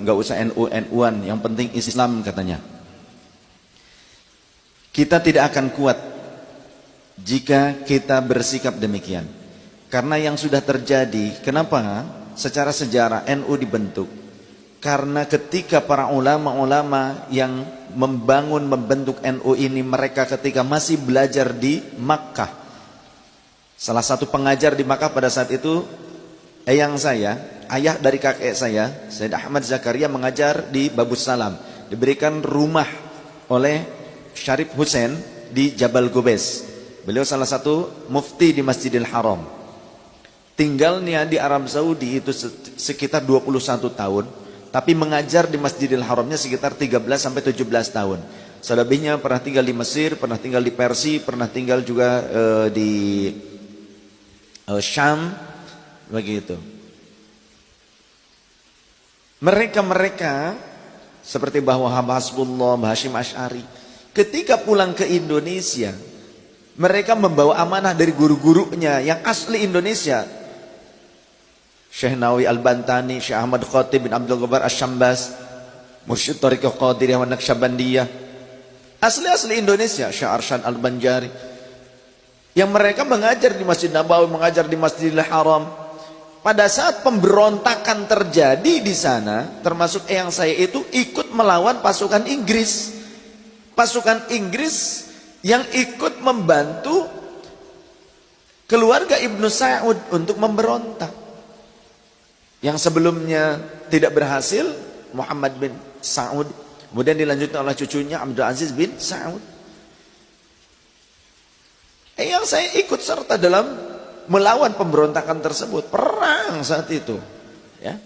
nggak usah NU-NU-an, yang penting Islam katanya. Kita tidak akan kuat jika kita bersikap demikian. Karena yang sudah terjadi, kenapa secara sejarah NU dibentuk? Karena ketika para ulama-ulama yang membentuk NU ini, mereka ketika masih belajar di Makkah. Salah satu pengajar di Makkah pada saat itu, eyang saya, ayah dari kakek saya, Sayyid Ahmad Zakaria, mengajar di Babus Salam. Diberikan rumah oleh Syarif Hussein di Jabal Gubes. Beliau salah satu mufti di Masjidil Haram. Tinggalnya di Arab Saudi itu sekitar 21 tahun. Tapi mengajar di Masjidil Haramnya sekitar 13 sampai 17 tahun. Selebihnya pernah tinggal di Mesir, pernah tinggal di Persia, pernah tinggal juga di Syam, begitu. Mereka seperti Mbah Wahab Hasbullah, Mbah Hashim Asy'ari, ketika pulang ke Indonesia, mereka membawa amanah dari guru-gurunya yang asli Indonesia. Syekh Nawawi Al-Bantani, Syekh Ahmad Khatib bin Abdul Ghaffar Asy-Syambas, Mursyid Thariqah Qadiriyah wa Naqsyabandiyah, asli-asli Indonesia. Syekh Arsyad Al-Banjari, yang mereka mengajar di Masjid Nabawi, mengajar di Masjidil Haram. Pada saat pemberontakan terjadi di sana, termasuk eyang saya itu ikut melawan pasukan Inggris. Pasukan Inggris yang ikut membantu keluarga Ibnu Saud untuk memberontak. Yang sebelumnya tidak berhasil, Muhammad bin Saud, kemudian dilanjutkan oleh cucunya Abdul Aziz bin Saud. Yang saya ikut serta dalam melawan pemberontakan tersebut, perang saat itu, ya.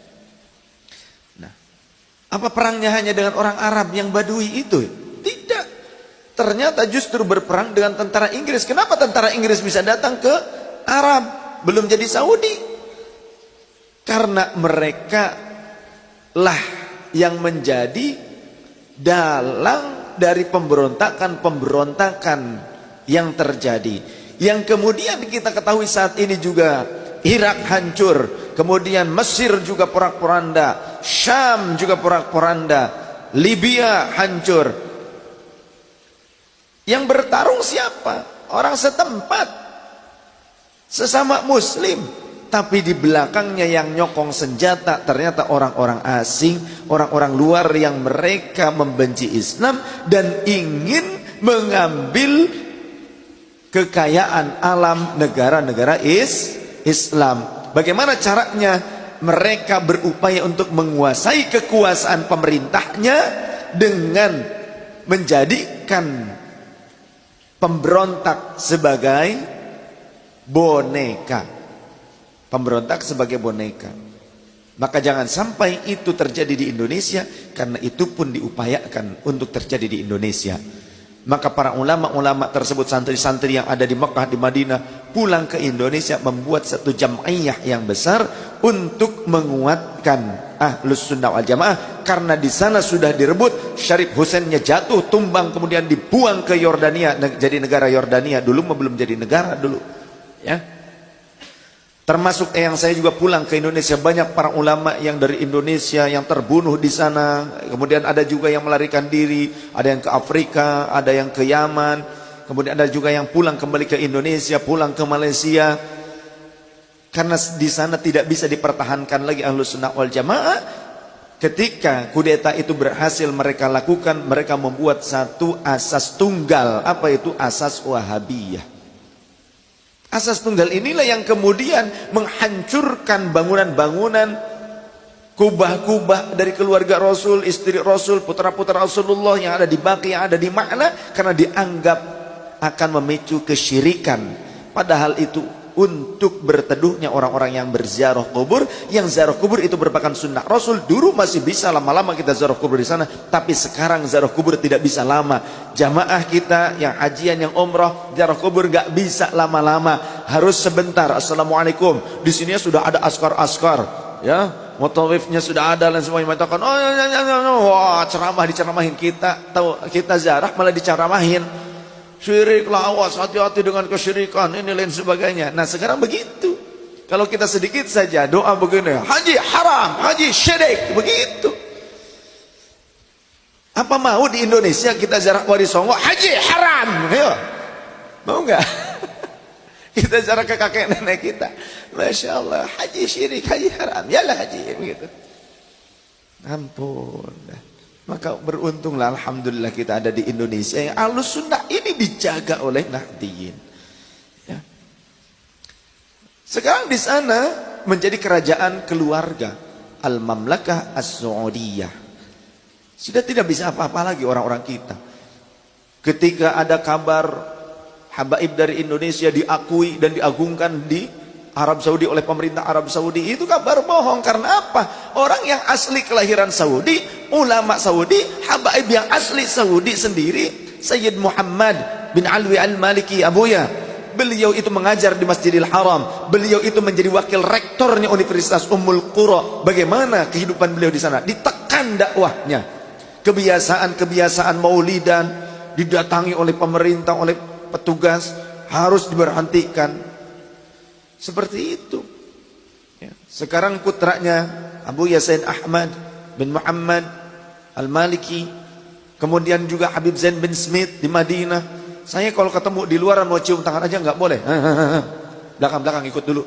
Nah, apa perangnya hanya dengan orang Arab yang Badui itu? Tidak. Ternyata justru berperang dengan tentara Inggris. Kenapa tentara Inggris bisa datang ke Arab, belum jadi Saudi? Karena mereka lah yang menjadi dalang dari pemberontakan yang terjadi. Yang kemudian kita ketahui saat ini juga Irak hancur, kemudian Mesir juga porak-poranda, Syam juga porak-poranda, Libya hancur. Yang bertarung siapa? Orang setempat, sesama muslim. Tapi di belakangnya yang nyokong senjata ternyata orang-orang asing, orang-orang luar yang mereka membenci Islam dan ingin mengambil kekayaan alam negara-negara Islam. Bagaimana caranya? Mereka berupaya untuk menguasai kekuasaan pemerintahnya dengan menjadikan pemberontak sebagai boneka. Pemberontak sebagai boneka. Maka jangan sampai itu terjadi di Indonesia, karena itu pun diupayakan untuk terjadi di Indonesia. Maka para ulama-ulama tersebut, santri-santri yang ada di Mekah, di Madinah, pulang ke Indonesia membuat satu jam'iyah yang besar untuk menguatkan Ahlus Sunnah wal Jamaah. Karena di sana sudah direbut, Syarif Husainnya jatuh, tumbang, kemudian dibuang ke Yordania, jadi negara Yordania. Dulu belum jadi negara dulu, ya. Termasuk yang saya juga pulang ke Indonesia, banyak para ulama yang dari Indonesia yang terbunuh di sana. Kemudian ada juga yang melarikan diri, ada yang ke Afrika, ada yang ke Yaman. Kemudian ada juga yang pulang kembali ke Indonesia, pulang ke Malaysia. Karena di sana tidak bisa dipertahankan lagi Ahlus Sunnah wal Jamaah. Ketika kudeta itu berhasil mereka lakukan, mereka membuat satu asas tunggal. Apa itu? Asas Wahabiyah. Asas tunggal inilah yang kemudian menghancurkan bangunan-bangunan, kubah-kubah dari keluarga Rasul, istri Rasul, putra-putra Rasulullah yang ada di Baqi, yang ada di Ma'na, karena dianggap akan memicu kesyirikan. Padahal itu untuk berteduhnya orang-orang yang berziarah kubur, yang ziarah kubur itu merupakan sunnah Rasul. Dulu masih bisa lama-lama kita ziarah kubur di sana, tapi sekarang ziarah kubur tidak bisa lama. Jamaah kita yang hajian, yang umrah, ziarah kubur gak bisa lama-lama, harus sebentar. Assalamualaikum. Di sini sudah ada askar-askar, ya, mutawifnya sudah ada dan semuanya mengatakan, oh ya, wah, ceramah diceramahin. Kita tahu kita ziarah malah diceramahin. Syirik lah, awas, hati-hati dengan kesyirikan, ini lain sebagainya. Nah sekarang begitu. Kalau kita sedikit saja doa begini, haji haram, haji syirik, begitu. Apa mau di Indonesia kita ziarah Wali Songo haji haram? Ayo. Mau nggak? Kita ziarah ke kakek nenek kita. Masya Allah, haji syirik, haji haram. Yalah haji begitu. Ampun. Maka beruntunglah alhamdulillah kita ada di Indonesia yang Ahlus Sunnah ini dijaga oleh Nahdliyin. Ya. Sekarang di sana menjadi kerajaan keluarga Al-Mamlakah As-Saudiyah. Sudah tidak bisa apa-apa lagi orang-orang kita. Ketika ada kabar habaib dari Indonesia diakui dan diagungkan di Arab Saudi oleh pemerintah Arab Saudi, itu kabar bohong. Karena apa? Orang yang asli kelahiran Saudi, ulama Saudi, habaib yang asli Saudi sendiri, Sayyid Muhammad bin Alwi Al-Maliki Abuya, beliau itu mengajar di Masjidil Haram, beliau itu menjadi wakil rektornya Universitas Ummul Qura. Bagaimana kehidupan beliau di sana? Ditekan dakwahnya. Kebiasaan-kebiasaan maulidan didatangi oleh pemerintah, oleh petugas, harus diberhentikan. Seperti itu. Ya. Sekarang putranya Abu Yasin Ahmad bin Muhammad Al-Maliki, kemudian juga Habib Zain bin Smith di Madinah. Saya kalau ketemu di luar mau cium tangan aja nggak boleh. Belakang-belakang ikut dulu.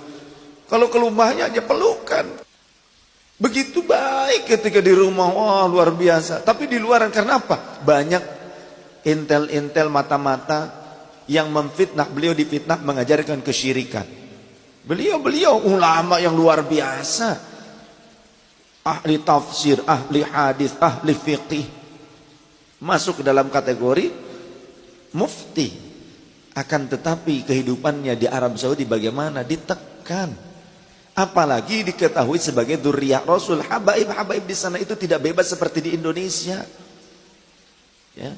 Kalau ke rumahnya aja pelukan. Begitu baik ketika di rumah, wah luar biasa. Tapi di luaran karena apa? Banyak intel-intel mata-mata yang memfitnah beliau, difitnah mengajarkan kesyirikan. Beliau ulama yang luar biasa. Ahli tafsir, ahli hadis, ahli fiqih. Masuk ke dalam kategori mufti. Akan tetapi kehidupannya di Arab Saudi bagaimana? Ditekan. Apalagi diketahui sebagai dzurriyyah Rasul. Habaib di sana itu tidak bebas seperti di Indonesia. Ya.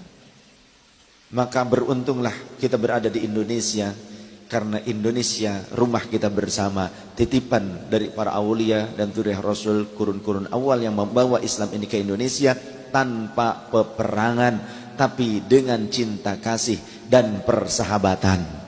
Maka beruntunglah kita berada di Indonesia, karena Indonesia rumah kita bersama, titipan dari para aulia dan dzurriyyah Rasul, kurun-kurun awal yang membawa Islam ini ke Indonesia tanpa peperangan, tapi dengan cinta kasih dan persahabatan.